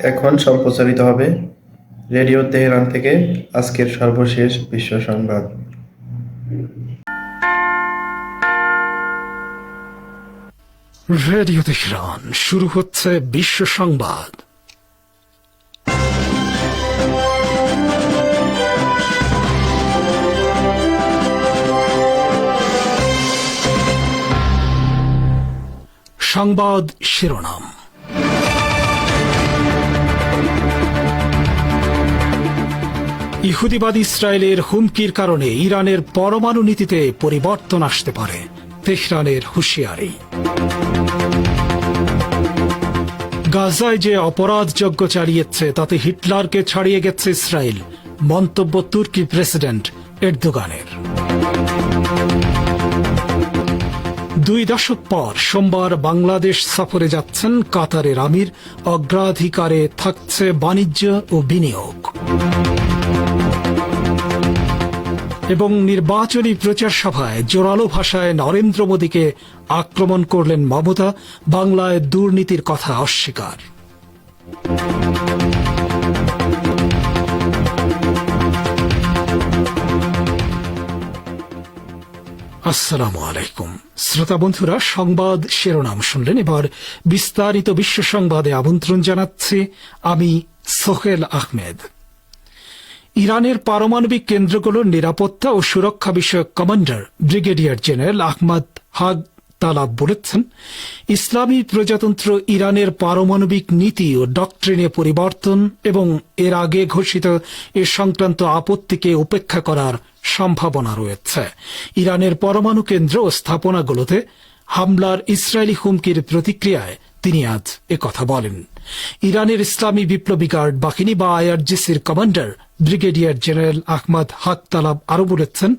এখন সম্প্রচারিত হবে রেডিও তেহরান থেকে আজকের সর্বশেষ বিশ্ব সংবাদ। রেডিও তেহরান, শুরু হচ্ছে বিশ্ব সংবাদ। সংবাদ শিরোনাম। ইহুদিবাদী ইসরায়েলের হুমকির কারণে ইরানের পরমাণু নীতিতে পরিবর্তন আসতে পারে, তেহরানের হুঁশিয়ারি। গাজায় যে অপরাধযজ্ঞ চালিয়েছে তাতে হিটলারকে ছাড়িয়ে গেছে ইসরায়েল, মন্তব্য তুর্কি প্রেসিডেন্ট এরদোগানের। 2 দশক পর সোমবার বাংলাদেশ সফরে যাচ্ছেন কাতারের আমির, অগ্রাধিকারে থাকছে বাণিজ্য ও বিনিয়োগ। এবং নির্বাচনী প্রচার সভায় জোরালো ভাষায় নরেন্দ্র মোদীকে আক্রমণ করলেন মমতা, বাংলায় দুর্নীতির কথা অস্বীকার। আসসালামু আলাইকুম শ্রোতা বন্ধুরা, সংবাদ শিরোনাম শুনলেন। এবার বিস্তারিত বিশ্ব সংবাদে আমন্ত্রণ জানাচ্ছি আমি সোহেল আহমেদ। ইরানের পারমাণবিক কেন্দ্রগুলোর নিরাপত্তা ও সুরক্ষা বিষয়ক কমান্ডার ব্রিগেডিয়ার জেনারেল আহমদ হাগ তালাব বলেছেন, ইসলামী প্রজাতন্ত্র ইরানের পারমাণবিক নীতি ও ডক্ট্রিনে পরিবর্তন এবং এর আগে ঘোষিত এ সংক্রান্ত আপত্তিকে উপেক্ষা করার সম্ভাবনা রয়েছে। ইরানের পরমাণু কেন্দ্র ও স্থাপনাগুলোতে হামলার ইসরায়েলি হুমকির প্রতিক্রিয়ায় তিনি আজ একথা বলেন। ইরানের ইসলামী বিপ্লবী গার্ড বাহিনী বা আইআরজিসির কমান্ডার ব্রিগেডিয়ার জেনারেল আহমদ হাক তালাব আরও বলেছেন,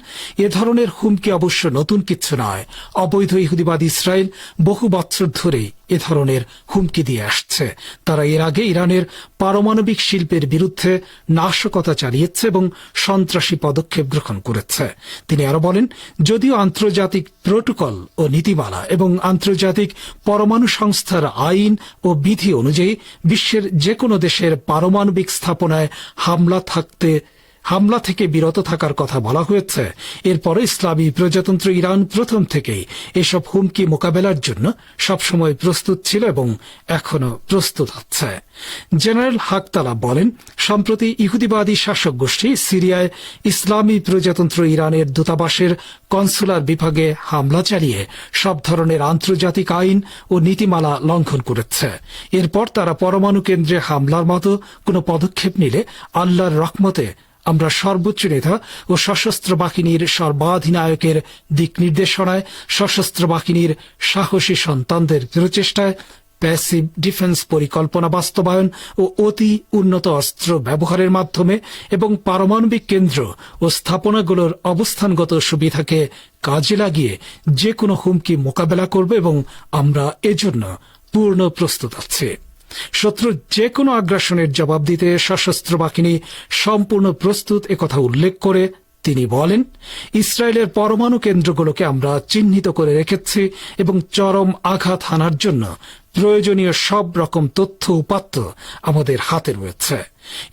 এ ধরনের হুমকি অবশ্য নতুন কিছু নয়। অবৈধ ইহুদিবাদী ইসরায়েল বহু বছর ধরেই এ ধরনের হুমকি দিয়ে আসছে। তারা এর আগে ইরানের পারমাণবিক শিল্পের বিরুদ্ধে নাশকতা চালিয়েছে এবং সন্ত্রাসী পদক্ষেপ গ্রহণ করেছে। তিনি আরো বলেন, যদিও আন্তর্জাতিক প্রোটোকল ও নীতিমালা এবং আন্তর্জাতিক পরমাণু সংস্থার আইন ও বিধি অনুযায়ী বিশ্বের যে কোনো দেশের পারমাণবিক স্থাপনায় হামলা থেকে বিরত থাকার কথা বলা হয়েছে, এরপরে ইসলামী প্রজাতন্ত্র ইরান প্রথম থেকেই এসব হুমকি মোকাবেলার জন্য সবসময় প্রস্তুত ছিল এবং এখনো প্রস্তুত আছে। জেনারেল হাক তালাব বলেন, সম্প্রতি ইহুদিবাদী শাসক গোষ্ঠী সিরিয়ায় ইসলামী প্রজাতন্ত্র ইরানের দূতাবাসের কনসুলার বিভাগে হামলা চালিয়ে সব ধরনের আন্তর্জাতিক আইন ও নীতিমালা লঙ্ঘন করেছে। এরপর তারা পরমাণু কেন্দ্রে হামলার মতো কোনো পদক্ষেপ নিলে আল্লাহর রহমতে আমরা সর্বোচ্চ নেতা ও সশস্ত্র বাহিনীর সর্বাধিনায়কের দিক নির্দেশনায়, সশস্ত্র বাহিনীর সাহসী সন্তানদের প্রচেষ্টায়, প্যাসিভ ডিফেন্স পরিকল্পনা বাস্তবায়ন ও অতি উন্নত অস্ত্র ব্যবহারের মাধ্যমে এবং পারমাণবিক কেন্দ্র ও স্থাপনাগুলোর অবস্থানগত সুবিধাকে কাজে লাগিয়ে যে কোনো হুমকি মোকাবেলা করবে এবং আমরা এজন্য পূর্ণ প্রস্তুত আছি। শত্রু যে কোনো আগ্রাসনের জবাব দিতে সশস্ত্র বাহিনী সম্পূর্ণ প্রস্তুত, একথা উল্লেখ করে তিনি বলেন, ইসরায়েলের পরমাণু কেন্দ্রগুলোকে আমরা চিহ্নিত করে রেখেছি এবং চরম আঘাত হানার জন্য প্রয়োজনীয় সব রকম তথ্য উপাত্ত আমাদের হাতে রয়েছে।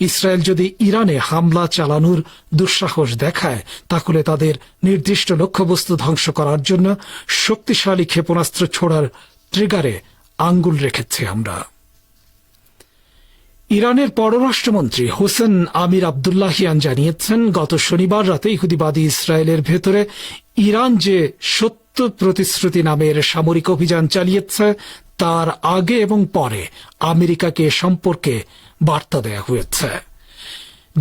ইসরায়েল যদি ইরানে হামলা চালানোর দুঃসাহস দেখায়, তাহলে তাদের নির্দিষ্ট লক্ষ্যবস্তু ধ্বংস করার জন্য শক্তিশালী ক্ষেপণাস্ত্র ছোড়ার ট্রিগারে আঙ্গুল রেখেছি আমরা। ইরানের পররাষ্ট্রমন্ত্রী হোসেন আমির আবদুল্লাহিয়ান জানিয়েছেন, গত শনিবার রাতে ইহুদিবাদী ইসরায়েলের ভেতরে ইরান যে সত্য প্রতিশ্রুতি নামের সামরিক অভিযান চালিয়েছে তার আগে এবং পরে আমেরিকাকে সম্পর্কে বার্তা দেয়া হয়েছে।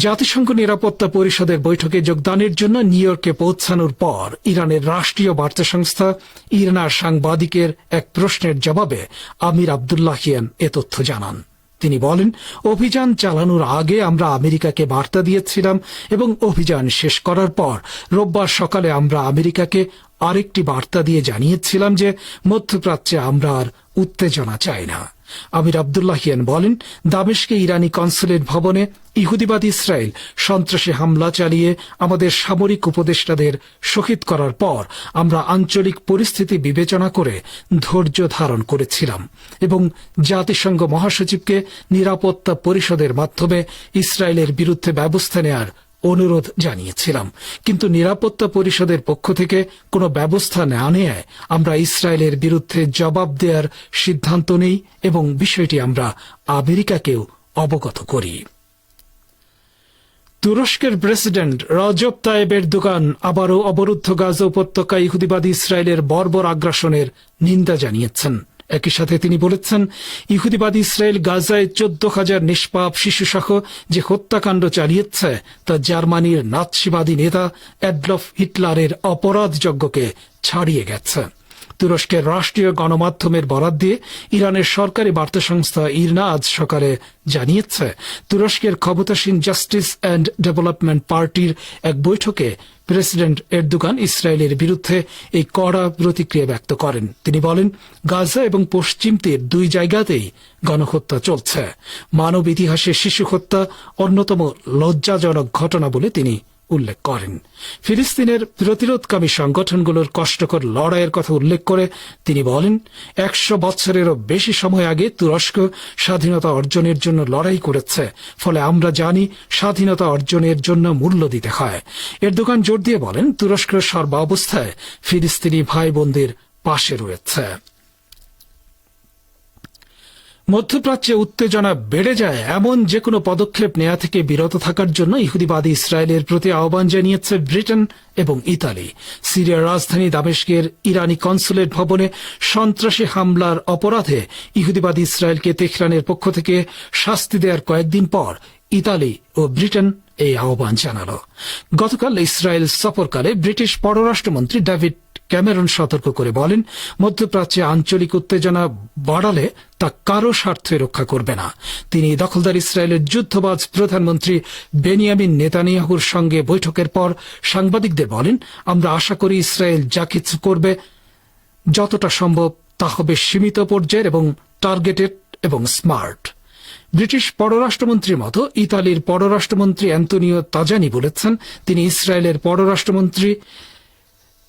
জাতিসংঘ নিরাপত্তা পরিষদের বৈঠকে যোগদানের জন্য নিউ ইয়র্কে পৌঁছানোর পর ইরানের রাষ্ট্রীয় বার্তা সংস্থা ইরনার সাংবাদিকের এক প্রশ্নের জবাবে আমির আবদুল্লাহিয়ান এ তথ্য জানান। তিনি বলেন, অভিযান চালানোর আগে আমরা আমেরিকাকে বার্তা দিয়েছিলাম এবং অভিযান শেষ করার পর রোববার সকালে আমরা আমেরিকাকে আরেকটি বার্তা দিয়ে জানিয়েছিলাম যে মধ্যপ্রাচ্যে আমরা আর উত্তেজনা চায় না। আমির আব্দুল্লাহিয়ান বলেন, দামেস্কে ইরানি কনসুলেট ভবনে ইহুদিবাদী ইসরায়েল সন্ত্রাসী হামলা চালিয়ে আমাদের সামরিক উপদেষ্টাদের শহীদ করার পর আমরা আঞ্চলিক পরিস্থিতি বিবেচনা করে ধৈর্য ধারণ করেছিলাম এবং জাতিসংঘ মহাসচিবকে নিরাপত্তা পরিষদের মাধ্যমে ইসরায়েলের বিরুদ্ধে ব্যবস্থা নেয়ার অনুরোধ জানিয়েছিলাম, কিন্তু নিরাপত্তা পরিষদের পক্ষ থেকে কোনো ব্যবস্থা না নেয় আমরা ইসরায়েলের বিরুদ্ধে জবাব দেওয়ার সিদ্ধান্ত নেই এবং বিষয়টি আমরা আমেরিকাকেও অবগত করি। তুরস্কের প্রেসিডেন্ট রজব তাইয়েব এরদোগান আবারও অবরুদ্ধ গাজা উপত্যকায় ইহুদিবাদী ইসরায়েলের বর্বর আগ্রাসনের নিন্দা জানিয়েছেন। একই সাথে তিনি বলেছেন, ইহুদিবাদী ইসরায়েল গাজায় 14,000 নিষ্পাপ শিশুসহ যে হত্যাকাণ্ড চালিয়েছে তা জার্মানির নাৎসিবাদী নেতা অ্যাডলফ হিটলারের অপরাধযজ্ঞকে ছাড়িয়ে গেছে। তুরস্কের রাষ্ট্রীয় গণমাধ্যমের বরাত দিয়ে ইরানের সরকারি বার্তা সংস্থা ইরনা আজ সকালে জানিয়েছে, তুরস্কের ক্ষমতাসীন জাস্টিস অ্যান্ড ডেভেলপমেন্ট পার্টির এক বৈঠকে প্রেসিডেন্ট এরদোগান ইসরায়েলের বিরুদ্ধে এই কড়া প্রতিক্রিয়া ব্যক্ত করেন। তিনি বলেন, গাজা এবং পশ্চিম তীর দুই জায়গাতেই গণহত্যা চলছে। মানব ইতিহাসে শিশু হত্যা অন্যতম লজ্জাজনক ঘটনা বলে তিনি উল্লেখ করেন। ফিলিস্তিনের প্রতিরোধকামী সংগঠনগুলোর কষ্টকর লড়াইয়ের কথা উল্লেখ করে তিনি বলেন, 100 বছরেরও বেশি সময় আগে তুরস্ক স্বাধীনতা অর্জনের জন্য লড়াই করেছে, ফলে আমরা জানি স্বাধীনতা অর্জনের জন্য মূল্য দিতে হয়। এরদোগান জোর দিয়ে বলেন, তুরস্ক সর্বাবস্থায় ফিলিস্তিনি ভাই বোনদের পাশে রয়েছে। মধ্যপ্রাচ্যে উত্তেজনা বেড়ে যায় এমন যে কোনো পদক্ষেপ নেওয়া থেকে বিরত থাকার জন্য ইহুদিবাদী ইসরায়েলের প্রতি আহ্বান জানিয়েছে ব্রিটেন এবং ইতালি। সিরিয়ার রাজধানী দামেস্কের ইরানি কনসুলেট ভবনে সন্ত্রাসী হামলার অপরাধে ইহুদিবাদী ইসরায়েলকে তেহরানের পক্ষ থেকে শাস্তি দেওয়ার কয়েকদিন পর ইতালি ও ব্রিটেন এই আহ্বান জানাল। গতকাল ইসরায়েল সফরকালে ব্রিটিশ পররাষ্ট্রমন্ত্রী ডেভিড ক্যামেরন সতর্ক করে বলেন, মধ্যপ্রাচ্যে আঞ্চলিক উত্তেজনা বাড়ালে তা কারো স্বার্থে রক্ষা করবে না। তিনি দখলদার ইসরায়েলের যুদ্ধবাজ প্রধানমন্ত্রী বেনিয়ামিন নেতানিয়াহুর সঙ্গে বৈঠকের পর সাংবাদিকদের বলেন, আমরা আশা করি ইসরায়েল যা কিছু করবে যতটা সম্ভব তা হবে সীমিত পর্যায়ের এবং টার্গেটেড এবং স্মার্ট। ব্রিটিশ পররাষ্ট্রমন্ত্রীর মতো ইতালির পররাষ্ট্রমন্ত্রী অ্যান্তোনিও তাজানি বলেছেন, তিনি ইসরায়েলের পররাষ্ট্রমন্ত্রী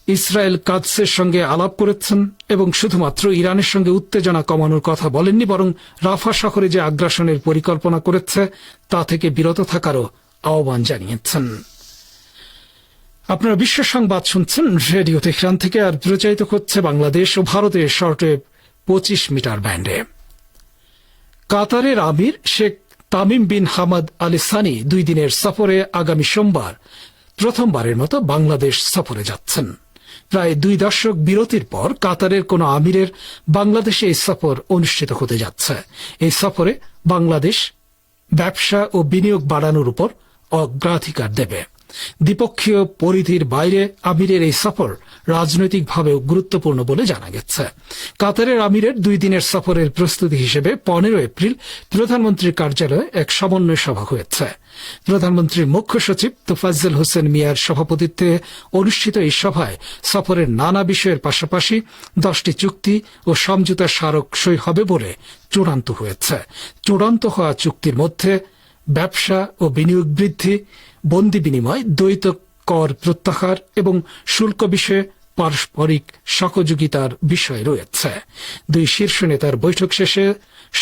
ইসরায়েল কাদসের সঙ্গে আলাপ করেছেন এবং শুধুমাত্র ইরানের সঙ্গে উত্তেজনা কমানোর কথা বলেননি, বরং রাফা শহরে যে আগ্রাসনের পরিকল্পনা করেছে তা থেকে বিরত থাকারও আহ্বান জানিয়েছেন। আপনারা বিশ্ব সংবাদ শুনছেন রেডিও তেহরান থেকে, আর প্রচারিত হচ্ছে বাংলাদেশ ও ভারতের শর্টওয়েভ 25 মিটার ব্যান্ডে। কাতারের আমির Sheikh Tamim bin Hamad Al Thani 2 দিনের সফরে আগামী সোমবার প্রথমবারের মতো বাংলাদেশ সফরে যাচ্ছেন। প্রায় 2 দশক বিরতির পর কাতারের কোন আমিরের বাংলাদেশে এই সফর অনুষ্ঠিত হতে যাচ্ছে। এই সফরে বাংলাদেশ ব্যবসা ও বিনিয়োগ বাড়ানোর উপর অগ্রাধিকার দেবে। দ্বিপক্ষীয় পরিধির বাইরে আমিরের এই সফর রাজনৈতিকভাবেও গুরুত্বপূর্ণ বলে জানা গেছে। কাতারের আমিরের 2 দিনের সফরের প্রস্তুতি হিসেবে 15 এপ্রিল প্রধানমন্ত্রীর কার্যালয়ে এক সমন্বয় সভা হয়েছে। প্রধানমন্ত্রীর মুখ্য সচিব তোফাজ্জল হোসেন মিয়ার সভাপতিত্বে অনুষ্ঠিত এই সভায় সফরের নানা বিষয়ের পাশাপাশি 10টি চুক্তি ও সমঝোতা স্মারক সই হবে বলে চূড়ান্ত হয়েছে। চূড়ান্ত হওয়া চুক্তির মধ্যে ব্যবসা ও বিনিয়োগ বৃদ্ধি, বন্দি বিনিময়, দ্বৈত কর প্রত্যাহার এবং শুল্ক বিষয়ে পারস্পরিক সহযোগিতার বিষয় রয়েছে। 2 শীর্ষ নেতার বৈঠক শেষে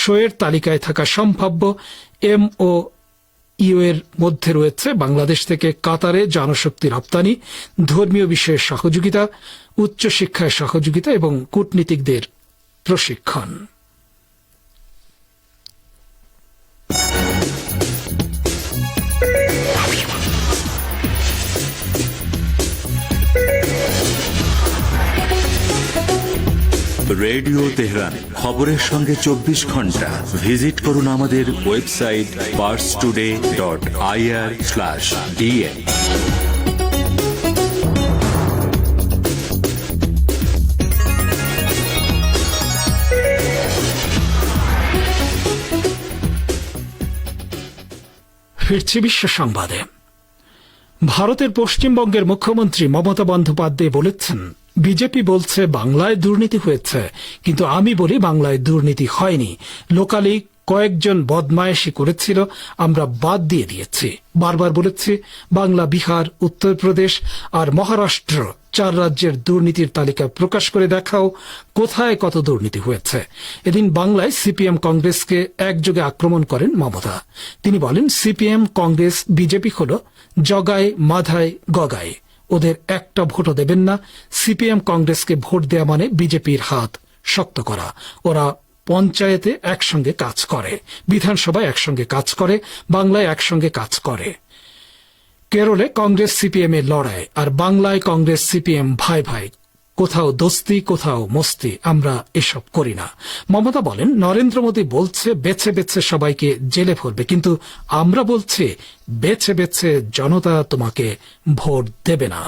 সইয়ের তালিকায় থাকা সম্ভাব্য MOU এর মধ্যে রয়েছে বাংলাদেশ থেকে কাতারে জনশক্তি রপ্তানি, ধর্মীয় বিষয়ে সহযোগিতা, উচ্চশিক্ষায় সহযোগিতা এবং কূটনীতিকদের প্রশিক্ষণ। রেডিও তেহরান, খবরের সঙ্গে 24 ঘন্টা। ভিজিট করুন আমাদের ওয়েবসাইট parstoday.ir/dn। ফিরছি বিশ্ব সংবাদে। ভারতের পশ্চিমবঙ্গের মুখ্যমন্ত্রী মমতা বন্দ্যোপাধ্যায় বলেছেন, বিজেপি বলছে বাংলায় দুর্নীতি হয়েছে, কিন্তু আমি বলি বাংলায় দুর্নীতি হয়নি। লোকালি কয়েকজন বদমায়েশি করেছিল, আমরা বাদ দিয়ে দিয়েছি। বারবার বলেছি বাংলা, বিহার, উত্তরপ্রদেশ আর মহারাষ্ট্র 4 রাজ্যের দুর্নীতির তালিকা প্রকাশ করে দেখাও কোথায় কত দুর্নীতি হয়েছে। এদিন বাংলায় সিপিএম কংগ্রেসকে একযোগে আক্রমণ করেন মমতা। তিনি বলেন সিপিএম কংগ্রেস বিজেপি হল জগায় মাধায় গগায়, ওদের একটা ভোটও দেবেন না। সিপিএম কংগ্রেসকে ভোট দেয়া মানে বিজেপির হাত শক্ত করা। ওরা পঞ্চায়েতে একসঙ্গে কাজ করে, বিধানসভায় একসঙ্গে কাজ করে, বাংলায় একসঙ্গে কাজ করে। কেরলে কংগ্রেস সিপিএম এর লড়াই, আর বাংলায় কংগ্রেস সিপিএম ভাই ভাই, কোথাও দোস্তি কোথাও মস্তি, আমরা এসব করি না। মমতা বলেন নরেন্দ্র মোদী বলছে বেছে বেছে সবাইকে জেলে ভরবে, কিন্তু আমরা বলছি বেছে বেছে জনতা তোমাকে ভোট দেবে না।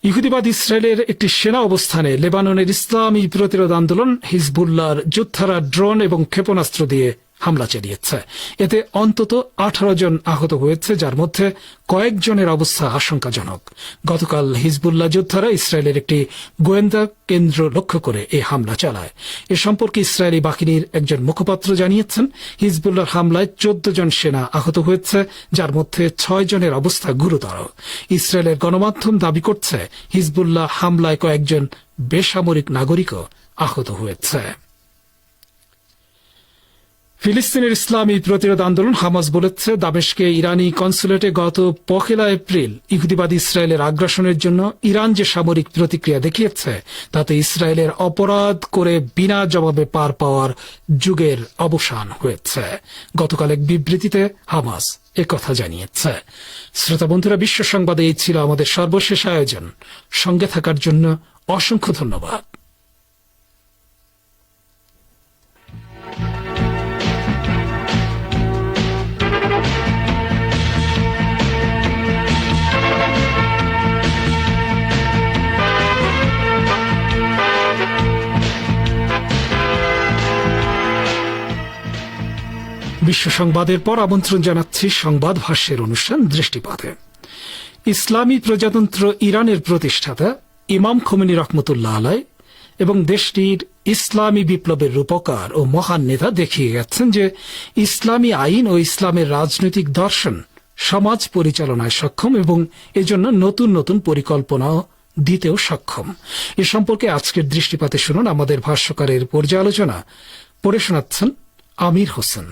ইহুদিবাদ ইসরায়েলের একটি সেনা অবস্থানে লেবাননের ইসলামী প্রতিরোধ আন্দোলন হিজবুল্লাহর যোদ্ধারা ড্রোন এবং ক্ষেপণাস্ত্র দিয়ে হামলা চালিয়েছে। এতে অন্তত 18 জন আহত হয়েছে, যার মধ্যে কয়েকজনের অবস্থা আশঙ্কাজনক। গতকাল হিজবুল্লাহ যোদ্ধারা ইসরায়েলের একটি গোয়েন্দা কেন্দ্র লক্ষ্য করে এই হামলা চালায়। এ সম্পর্কে ইসরায়েলি বাহিনীর একজন মুখপাত্র জানিয়েছেন হিজবুল্লাহর হামলায় 14 জন সেনা আহত হয়েছে, যার মধ্যে 6 জনের অবস্থা গুরুতর। ইসরায়েলের গণমাধ্যম দাবি করছে হিজবুল্লাহ হামলায় কয়েকজন বেসামরিক নাগরিকও আহত হয়েছে। ফিলিস্তিনের ইসলামী প্রতিরোধ আন্দোলন হামাস বলেছে দামেস্কে ইরানি কনসুলেটে গত 1 এপ্রিল ইহুদিবাদী ইসরায়েলের আগ্রাসনের জন্য ইরান যে সামরিক প্রতিক্রিয়া দেখিয়েছে তাতে ইসরায়েলের অপরাধ করে বিনা জবাবে পার পাওয়ার যুগের অবসান হয়েছে। গতকাল এক বিবৃতিতে হামাস একথা জানিয়েছে। শ্রোতা বন্ধুরা, বিশ্ব সংবাদে এই ছিল আমাদের সর্বশেষ আয়োজন। সঙ্গে থাকার জন্য অসংখ্য ধন্যবাদ। বিশ্ব সংবাদের পর আমন্ত্রণ জানাচ্ছি সংবাদ ভাষ্যের অনুষ্ঠান দৃষ্টিপাতে। ইসলামী প্রজাতন্ত্র ইরানের প্রতিষ্ঠাতা ইমাম খোমেনি রহমতুল্লাহ আলাই এবং দেশটির ইসলামী বিপ্লবের রূপকার ও মহান নেতা দেখিয়ে গেছেন যে ইসলামী আইন ও ইসলামের রাজনৈতিক দর্শন সমাজ পরিচালনায় সক্ষম এবং এজন্য নতুন নতুন পরিকল্পনা দিতেও সক্ষম। এ সম্পর্কে আজকের দৃষ্টিপাতে শুনুন আমাদের ভাষ্যকারের পর্যালোচনা। পড়ে শোনাচ্ছেন Amir Hossain.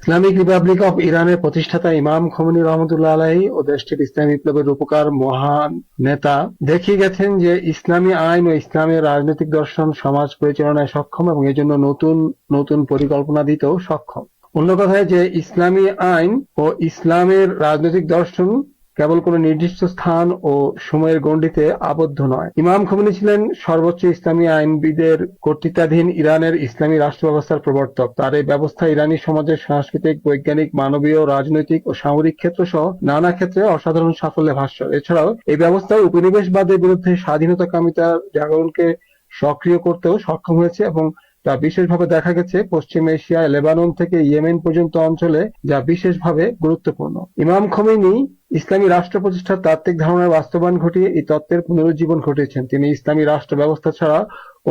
Islamic Republic of ইরানের প্রতিষ্ঠাতা ইমাম খোমেনি রহমতুল্লাহ আলাইহি ও দেশটির ইসলামী বিপ্লবের রূপকার মহান নেতা দেখিয়ে গেছেন যে ইসলামী আইন ও ইসলামের রাজনৈতিক দর্শন সমাজ পরিচালনায় সক্ষম এবং এজন্য নতুন নতুন পরিকল্পনা দিতেও সক্ষম। অন্য কথায় যে ইসলামী আইন ও ইসলামের রাজনৈতিক দর্শন কেবল কোনো নির্দিষ্ট স্থান ও সময়ের গণ্ডিতে আবদ্ধ নয়। ইমাম খোমেনি ছিলেন সর্বোচ্চ ইসলামী আইনবিদের কর্তৃত্বাধীন ইরানের ইসলামী রাষ্ট্র ব্যবস্থার প্রবর্তক। তার এই ব্যবস্থা ইরানি সমাজের সাংস্কৃতিক, বৈজ্ঞানিক, মানবীয়, রাজনৈতিক ও সামরিক ক্ষেত্র সহ নানা ক্ষেত্রে অসাধারণ সাফল্যে ভাস্বর। এছাড়াও এই ব্যবস্থা উপনিবেশবাদের বিরুদ্ধে স্বাধীনতাকামিতার জাগরণকে সক্রিয় করতেও সক্ষম হয়েছে এবং তা বিশেষভাবে দেখা গেছে পশ্চিম এশিয়ায় লেবানন থেকে ইয়েমেন পর্যন্ত অঞ্চলে, যা বিশেষভাবে গুরুত্বপূর্ণ। ইমাম খোমেনি ইসলামী রাষ্ট্র প্রতিষ্ঠার তাত্ত্বিক ধারণার বাস্তবায়ন ঘটিয়ে এই তত্ত্বের পুনরুজ্জীবন ঘটিয়েছেন। তিনি ইসলামী রাষ্ট্র ব্যবস্থা ছাড়া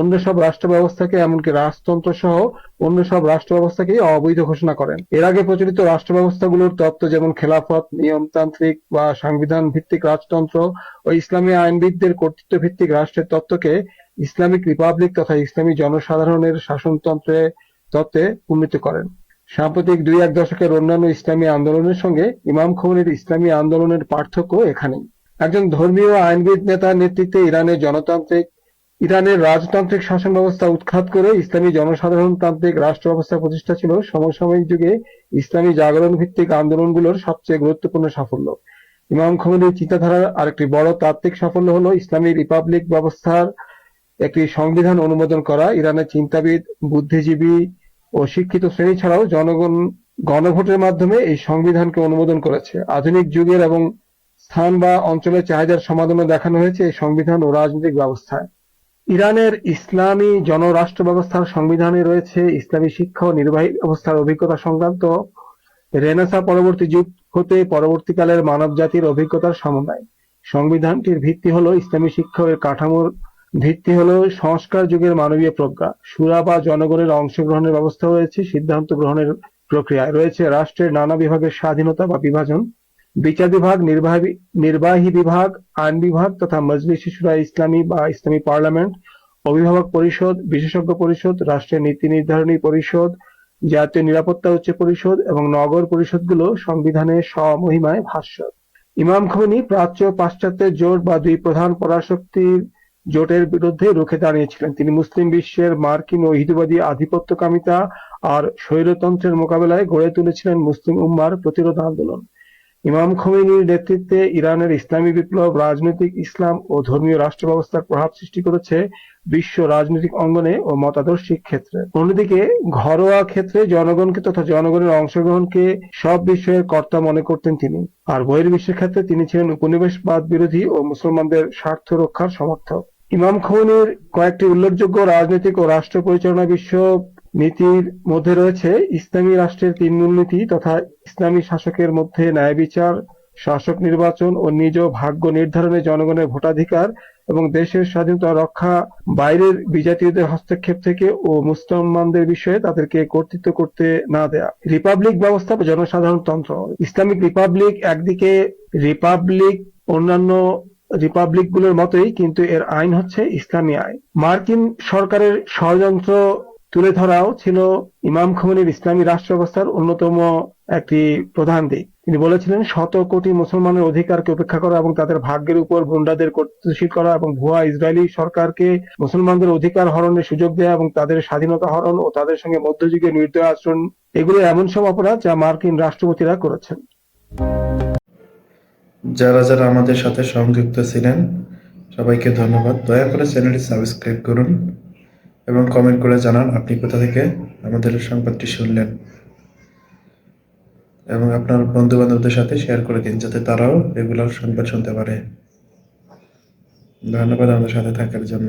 অন্য সব রাষ্ট্র ব্যবস্থাকে, এমনকি রাজতন্ত্র সহ অন্য সব রাষ্ট্র ব্যবস্থাকেই অবৈধ ঘোষণা করেন। এর আগে প্রচলিত রাষ্ট্র ব্যবস্থাগুলোর তত্ত্ব যেমন খেলাফত, নিয়মতান্ত্রিক বা সংবিধান ভিত্তিক রাজতন্ত্র ও ইসলামী আইনবিদদের কর্তৃত্ব ভিত্তিক রাষ্ট্রের তত্ত্বকে ইসলামিক রিপাবলিক তথা ইসলামী জনসাধারণের তত্ত্বে উন্নীত করেন। সাম্প্রতিক 2-1 দশকের অন্যান্য ইসলামী আন্দোলনের সঙ্গে ইমাম খোমেনির ইসলামী আন্দোলনের পার্থক্য এখানেই। একজন ধর্মীয় আইনবিদ নেতার নেতৃত্বে ইরানের রাজতান্ত্রিক শাসন ব্যবস্থা উৎখাত করে ইসলামী জনসাধারণতান্ত্রিক রাষ্ট্র ব্যবস্থা প্রতিষ্ঠা ছিল সমসাময়িক যুগে ইসলামী জাগরণ ভিত্তিক আন্দোলনগুলোর সবচেয়ে গুরুত্বপূর্ণ সাফল্য। ইমাম খোমেনির চিন্তাধারার আরেকটি বড় তাত্ত্বিক সাফল্য হলো ইসলামী রিপাবলিক ব্যবস্থার একটি সংবিধান অনুমোদন করা। ইরানের চিন্তাবিদ, বুদ্ধিজীবী ও শিক্ষিত শ্রেণী ছাড়াও জনগণ গণভোটের মাধ্যমে এই সংবিধানকে অনুমোদন করেছে। আধুনিক যুগের এবং স্থান বা অঞ্চলের চাহিদার সমাধানও দেখানো হয়েছে এই সংবিধান ও রাজনৈতিক ব্যবস্থায়। ইরানের ইসলামী জনরাষ্ট্র ব্যবস্থার সংবিধানে রয়েছে ইসলামী শিক্ষা ও নির্বাহী ব্যবস্থার অভিজ্ঞতা সংক্রান্ত রেনেসাঁ পরবর্তী যুগ হতে পরবর্তীকালের মানব জাতির অভিজ্ঞতার সমন্বয়। সংবিধানটির ভিত্তি হলো ইসলামী শিক্ষা ও এর কাঠামোর ভিত্তি হলো সংস্কার যুগের মানবীয় প্রজ্ঞা। শুরা বা জনগণের অংশগ্রহণের ব্যবস্থা রয়েছে। সিদ্ধান্ত গ্রহণের প্রক্রিয়ায় রয়েছে রাষ্ট্রের নানা বিভাগের স্বাধীনতা বা বিভাজন। বিচার বিভাগ, নির্বাহী বিভাগ, আইন বিভাগ তথা মজলিস-ই শুরা ইসলামী বা ইসলামী পার্লামেন্ট, অভিভাবক পরিষদ, বিশেষজ্ঞ পরিষদ, রাষ্ট্রের নীতি নির্ধারণী পরিষদ, জাতীয় নিরাপত্তা উচ্চ পরিষদ এবং নগর পরিষদগুলো সংবিধানের স্বমহিমায় ভাস্বর। ইমাম খোমেনী প্রাচ্য ও পাশ্চাত্যের জোট বা দুই প্রধান পরাশক্তির জোটের বিরুদ্ধে রুখে দাঁড়িয়েছিলেন। তিনি মুসলিম বিশ্বের মার্কিন ও ইহুদিবাদী আধিপত্যকামিতা আর স্বৈরতন্ত্রের মোকাবেলায় গড়ে তুলেছিলেন মুসলিম উম্মার প্রতিরোধ আন্দোলন। ইমাম খোমেনীর নেতৃত্বে ইরানের ইসলামী বিপ্লব রাজনৈতিক ইসলাম ও ধর্মীয় রাষ্ট্র ব্যবস্থার প্রভাব সৃষ্টি করেছে বিশ্ব রাজনৈতিক অঙ্গনে ও মতাদর্শিক ক্ষেত্রে। অন্যদিকে ঘরোয়া ক্ষেত্রে জনগণকে তথা জনগণের অংশগ্রহণকে সব বিষয়ের কর্তা মনে করতেন তিনি। আর বহির্বিশ্বের ক্ষেত্রে তিনি ছিলেন উপনিবেশবাদ বিরোধী ও মুসলমানদের স্বার্থ রক্ষার সমর্থক। ইমাম খোমেনীর কয়েকটি উল্লেখযোগ্য রাজনৈতিক ও রাষ্ট্র পরিচালনা বিষয়ক নীতির মধ্যে রয়েছে ইসলামী রাষ্ট্রের ৩ মূলনীতি তথা ইসলামী শাসকের মধ্যে ন্যায় বিচার, শাসক নির্বাচন ও নিজ ভাগ্য নির্ধারণে জনগণের ভোটাধিকার এবং দেশের স্বাধীনতা রক্ষা, বাইরের বিজাতীয়দের হস্তক্ষেপ থেকে ও মুসলমানদের বিষয়ে তাদেরকে কর্তৃত্ব করতে না দেয়া। রিপাবলিক ব্যবস্থা বা জনসাধারণতন্ত্র। ইসলামিক রিপাবলিক একদিকে রিপাবলিক অন্যান্য রিপাবলিকগুলোর মতোই, কিন্তু এর আইন হচ্ছে ইসলামী আইন। মার্কিন সরকারের ষড়যন্ত্র তুলে ধরাও ছিল ইমাম খোমেনীর ইসলামী রাষ্ট্র ব্যবস্থার অন্যতম একটি প্রধান দিক। তিনি বলেছিলেন, শত কোটি মুসলমানের অধিকারকে উপেক্ষা করা এবং তাদের ভাগ্যের উপর গুন্ডাদের কর্তৃত্বশীল করা এবং ভুয়া ইসরায়েলি সরকারকে মুসলমানদের অধিকার হরণের সুযোগ দেয়া এবং তাদের স্বাধীনতা হরণ ও তাদের সঙ্গে মধ্যযুগীয় নির্দয় আচরণ, এগুলো এমন সব অপরাধ যা মার্কিন রাষ্ট্রপতিরা করেছেন। যারা যারা আমাদের সাথে সংযুক্ত ছিলেন সবাইকে ধন্যবাদ। দয়া করে চ্যানেলটি সাবস্ক্রাইব করুন এবং কমেন্ট করে জানান আপনি কোথা থেকে আমাদের সংবাদটি শুনলেন, এবং আপনার বন্ধু বান্ধবদের সাথে শেয়ার করে দিন যাতে তারাও রেগুলার সংবাদ শুনতে পারে। ধন্যবাদ আমাদের সাথে থাকার জন্য।